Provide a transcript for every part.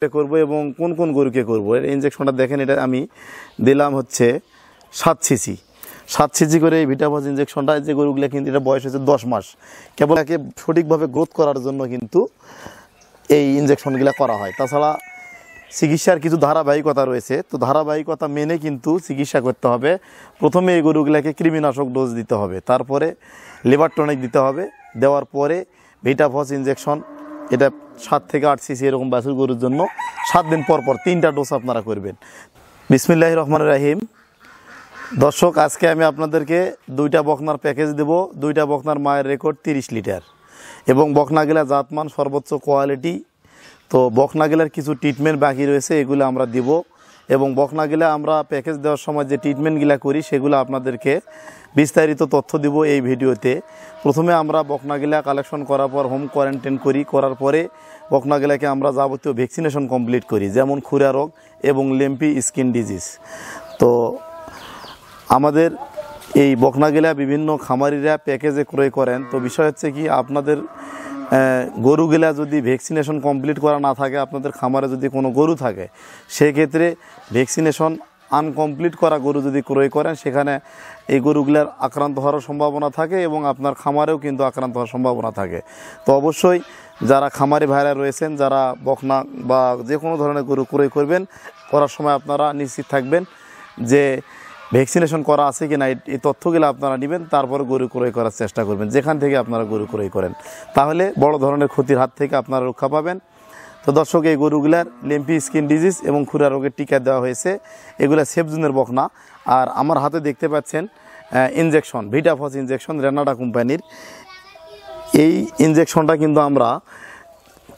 করব এবং কোন কোন গরুকে করব এর ইনজেকশনটা দেখেন। এটা আমি দিলাম হচ্ছে 7 সিসি করে এই ভিটাভস ইনজেকশনটা। যে গরুগুলো কিন্তু এটা বয়স হচ্ছে 10 মাস, কেবল একে সঠিকভাবে গ্রোথ করার জন্য কিন্তু এই ইনজেকশনগুলো করা হয়। তাছাড়া চিকিৎসার কিছু ধারাবাহিকতা রয়েছে, তো ধারাবাহিকতা মেনে কিন্তু চিকিৎসা করতে হবে। প্রথমে এই গরুগুলোকে কৃমিনাশক ডোজ দিতে হবে, তারপরে লিভার টনিক দিতে হবে, দেওয়ার পরে ভিটাভস ইনজেকশন। এটা 7 থেকে 8 সিসি এরকম বাছুর গরুর জন্য 7 দিন পর পর 3টা ডোজ আপনারা করবেন। বিসমিল্লাহির রহমানির রহিম। দর্শক, আজকে আমি আপনাদেরকে 2টা বকনার প্যাকেজ দেব। 2টা বকনার মায়ের রেকর্ড 30 লিটার এবং বকনাগুলা জাতমান সর্বোচ্চ কোয়ালিটি। তো বকনাগুলার কিছু ট্রিটমেন্ট বাকি রয়েছে, এগুলো আমরা দিব এবং বকনাগুলা আমরা প্যাকেজ দেওয়ার সময় যে ট্রিটমেন্টগুলো করি সেগুলো আপনাদেরকে বিস্তারিত তথ্য দিব এই ভিডিওতে। প্রথমে আমরা বকনাগুলা কালেকশন করার পর হোম কোয়ারেন্টাইন করি, করার পরে বকনাগুলাকে আমরা যাবতীয় ভ্যাকসিনেশন কমপ্লিট করি, যেমন খুরা রোগ এবং লেম্পি স্কিন ডিজিজ। তো আমাদের এই বকনাগুলা বিভিন্ন খামারিরা প্যাকেজে ক্রয় করেন। তো বিষয় হচ্ছে কি, আপনাদের গরুগুলা যদি ভ্যাকসিনেশন কমপ্লিট করা না থাকে, আপনাদের খামারে যদি কোনো গরু থাকে, সেক্ষেত্রে ভ্যাকসিনেশন আনকমপ্লিট করা গরু যদি ক্রয় করেন, সেখানে এই গরুগুলার আক্রান্ত হওয়ার সম্ভাবনা থাকে এবং আপনার খামারেও কিন্তু আক্রান্ত হওয়ার সম্ভাবনা থাকে। তো অবশ্যই যারা খামারি ভাইরা রয়েছেন, যারা বকনা বা যে কোনো ধরনের গরু ক্রয় করবেন, করার সময় আপনারা নিশ্চিত থাকবেন যে ভ্যাকসিনেশন করা আছে কি না, এই তথ্যগুলো আপনারা নেবেন। তারপরে গরু ক্রয় করার চেষ্টা করবেন যেখান থেকে আপনারা গরু ক্রয় করেন, তাহলে বড় ধরনের ক্ষতির হাত থেকে আপনারা রক্ষা পাবেন। তো দর্শক, এই গরুগুলার লেম্পি স্কিন ডিজিজ এবং খুরা রোগের টিকা দেওয়া হয়েছে। এগুলা সেফ জোনের বকনা। আর আমার হাতে দেখতে পাচ্ছেন ইনজেকশন, ভিটাভস ইনজেকশন, রেনাডা কোম্পানির। এই ইনজেকশনটা কিন্তু আমরা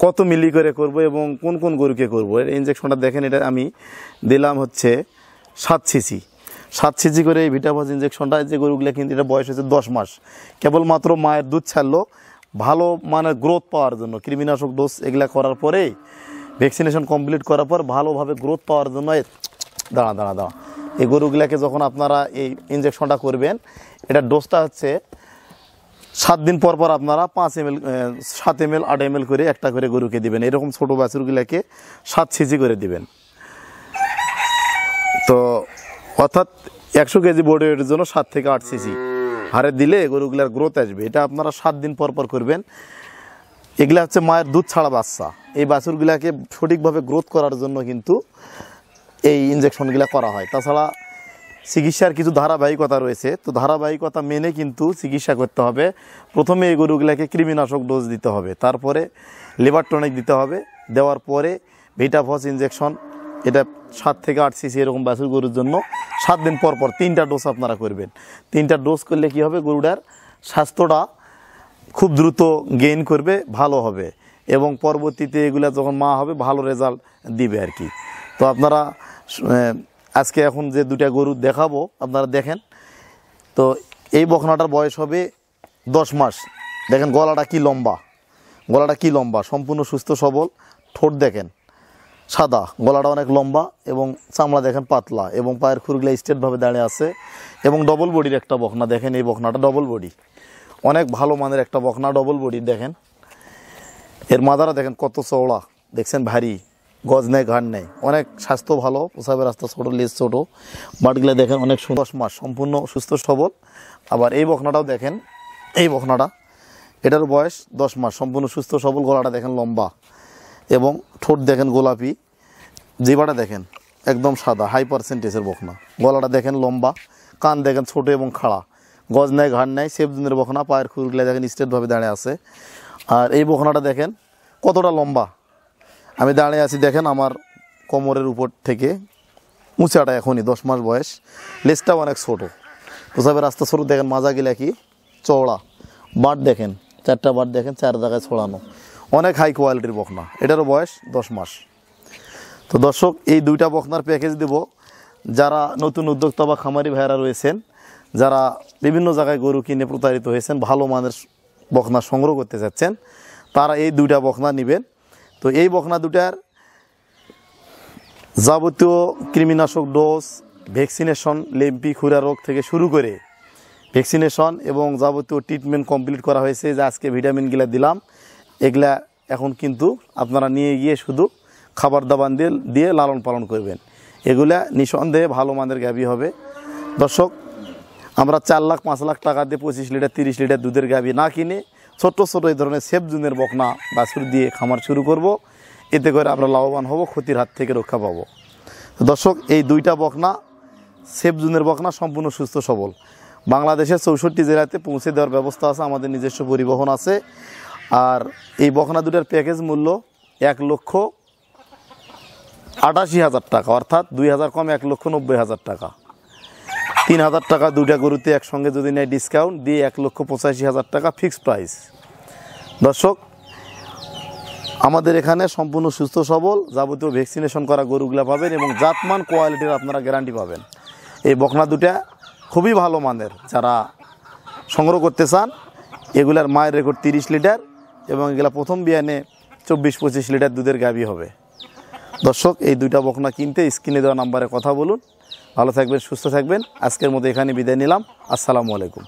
কত মিলি করে করব এবং কোন কোন গরুকে করব এর ইনজেকশনটা দেখেন। এটা আমি দিলাম হচ্ছে 7 সিসি করে এই ভিটাভস ইনজেকশনটা। যে গরুগুলো কিন্তু এটা বয়স হচ্ছে 10 মাস, কেবলমাত্র মায়ের দুধ ছাড়লো ভালো মানে গ্রোথ পাওয়ার জন্য। কৃমিনাশক ডোজ এগুলা করার পরে ভ্যাকসিনেশন কমপ্লিট করার পর ভালোভাবে গ্রোথ পাওয়ার জন্য দাঁড়া এই গরুগুলাকে যখন আপনারা এই ইনজেকশনটা করবেন, এটা ডোজটা হচ্ছে 7 দিন পর পর আপনারা 5 ml 7 ml 8 ml করে একটা করে গরুকে দিবেন। এরকম ছোটো বাছুরগুলাকে 7 সিসি করে দিবেন। তো অর্থাৎ 100 কেজি বডি ওয়েটের জন্য 7 থেকে 8 সিসি হারে দিলে গরুগুলার গ্রোথ আসবে। এটা আপনারা 7 দিন পর পর করবেন। এগুলা হচ্ছে মায়ের দুধ ছাড়া বাচ্চা। এই বাছুরগুলাকে সঠিকভাবে গ্রোথ করার জন্য কিন্তু এই ইনজেকশনগুলো করা হয়। তাছাড়া চিকিৎসার কিছু ধারাবাহিকতা রয়েছে, তো ধারাবাহিকতা মেনে কিন্তু চিকিৎসা করতে হবে। প্রথমে এই গরুগুলাকে কৃমিনাশক ডোজ দিতে হবে, তারপরে লিভার টনিক দিতে হবে, দেওয়ার পরে ভিটাভস ইনজেকশন। এটা 7 থেকে 8 সিসি এরকম বাছুর গরুর জন্য 7 দিন পর পর 3টা ডোজ আপনারা করবেন। 3টা ডোজ করলে কি হবে, গরুটার স্বাস্থ্যটা খুব দ্রুত গেইন করবে, ভালো হবে এবং পরবর্তীতে এগুলা যখন মা হবে ভালো রেজাল্ট দিবে আর কি। তো আপনারা আজকে এখন যে 2টা গরু দেখাবো আপনারা দেখেন। তো এই বকনাটার বয়স হবে 10 মাস। দেখেন গলাটা কি লম্বা, সম্পূর্ণ সুস্থ সবল। ঠোঁট দেখেন সাদা, গলাটা অনেক লম্বা এবং চামড়া দেখেন পাতলা এবং পায়ের খুরগুলা স্ট্রেটভাবে দাঁড়িয়ে আছে এবং ডবল বডির একটা বকনা। দেখেন এই বকনাটা ডবল বডি, অনেক ভালো মানের একটা বকনা, ডবল বডি। দেখেন এর মাদারা দেখেন কত চওড়া, দেখছেন ভারী, গজ নেই ঘাড় নেই, অনেক স্বাস্থ্য ভালো, প্রসাবের রাস্তা ছোটো, লেজ ছোটো, বাটগুলা দেখেন অনেক 10 মাস সম্পূর্ণ সুস্থ সবল। আবার এই বকনাটাও দেখেন, এই বকনাটা এটার বয়স 10 মাস, সম্পূর্ণ সুস্থ সবল। গলাটা দেখেন লম্বা এবং ঠোঁট দেখেন গোলাপি, জিবাটা দেখেন একদম সাদা, হাই পার্সেন্টেজের বকনা। গলাটা দেখেন লম্বা, কান দেখেন ছোট এবং খাড়া, গজ নেই ঘাড় নেই, সেফ জোনের বকনা। পায়ের খুরগুলা দেখেন স্ট্রেটভাবে দাঁড়িয়ে আছে। আর এই বকনাটা দেখেন কতটা লম্বা, আমি দাঁড়িয়ে আছি দেখেন আমার কোমরের উপর থেকে উঁচাটা এখনই 10 মাস বয়স। লেজটাও অনেক ছোটো, প্রসাবের রাস্তা ছোটো। দেখেন মাজাগুলা কি চওড়া, বাট দেখেন 4টা বাট দেখেন 4 জায়গায় ছড়ানো, অনেক হাই কোয়ালিটির বকনা। এটারও বয়স 10 মাস। তো দর্শক, এই 2টা বকনার প্যাকেজ দেব। যারা নতুন উদ্যোক্তা বা খামারি ভাইরা রয়েছেন, যারা বিভিন্ন জায়গায় গরু কিনে প্রতারিত হয়েছেন, ভালো মানের বকনা সংগ্রহ করতে চাচ্ছেন, তারা এই 2টা বকনা নেবেন। তো এই বকনা 2টার যাবতীয় কৃমিনাশক ডোজ, ভ্যাকসিনেশন, লেম্পি খুরা রোগ থেকে শুরু করে ভ্যাকসিনেশন এবং যাবতীয় ট্রিটমেন্ট কমপ্লিট করা হয়েছে। যে আজকে ভিটামিনগুলো দিলাম, এগুলা এখন কিন্তু আপনারা নিয়ে গিয়ে শুধু খাবার দাবার দিয়ে লালন পালন করবেন। এগুলা নিঃসন্দেহে ভালো মানের গাভী হবে। দর্শক, আমরা 4 লাখ 5 লাখ টাকা দিয়ে 25 লিটার 30 লিটার দুধের গাভী না কিনে ছোট ছোট এই ধরনের সেফ জুনের বকনা বাছুর দিয়ে খামার শুরু করব। এতে করে আমরা লাভবান হব, ক্ষতির হাত থেকে রক্ষা পাবো। দর্শক, এই 2টা বকনা সেফ জুনের বকনা সম্পূর্ণ সুস্থ সবল, বাংলাদেশের 64 জেলাতে পৌঁছে দেওয়ার ব্যবস্থা আছে, আমাদের নিজস্ব পরিবহন আছে। আর এই বকনা দুটার প্যাকেজ মূল্য 1,88,000 টাকা, অর্থাৎ 2,000 কম 1,90,000 টাকা। 3,000 টাকা 2টা গরুতে একসঙ্গে যদি নেয় ডিসকাউন্ট দিয়ে 1,85,000 টাকা ফিক্সড প্রাইস। দর্শক, আমাদের এখানে সম্পূর্ণ সুস্থ সবল যাবতীয় ভ্যাকসিনেশন করা গরুগুলা পাবেন এবং জাতমান কোয়ালিটির আপনারা গ্যারান্টি পাবেন। এই বকনা দুটা খুবই ভালো মানের, যারা সংগ্রহ করতে চান। এগুলার মায়ের রেকর্ড 30 লিটার এবং এগুলা প্রথম বিয়ানে 24-25 লিটার দুধের গাভী হবে। দর্শক, এই 2টা বকনা কিনতে স্ক্রিনে দেওয়া নাম্বারে কথা বলুন। ভালো থাকবেন, সুস্থ থাকবেন। আজকের মতো এখানে বিদায় নিলাম। আসসালামু আলাইকুম।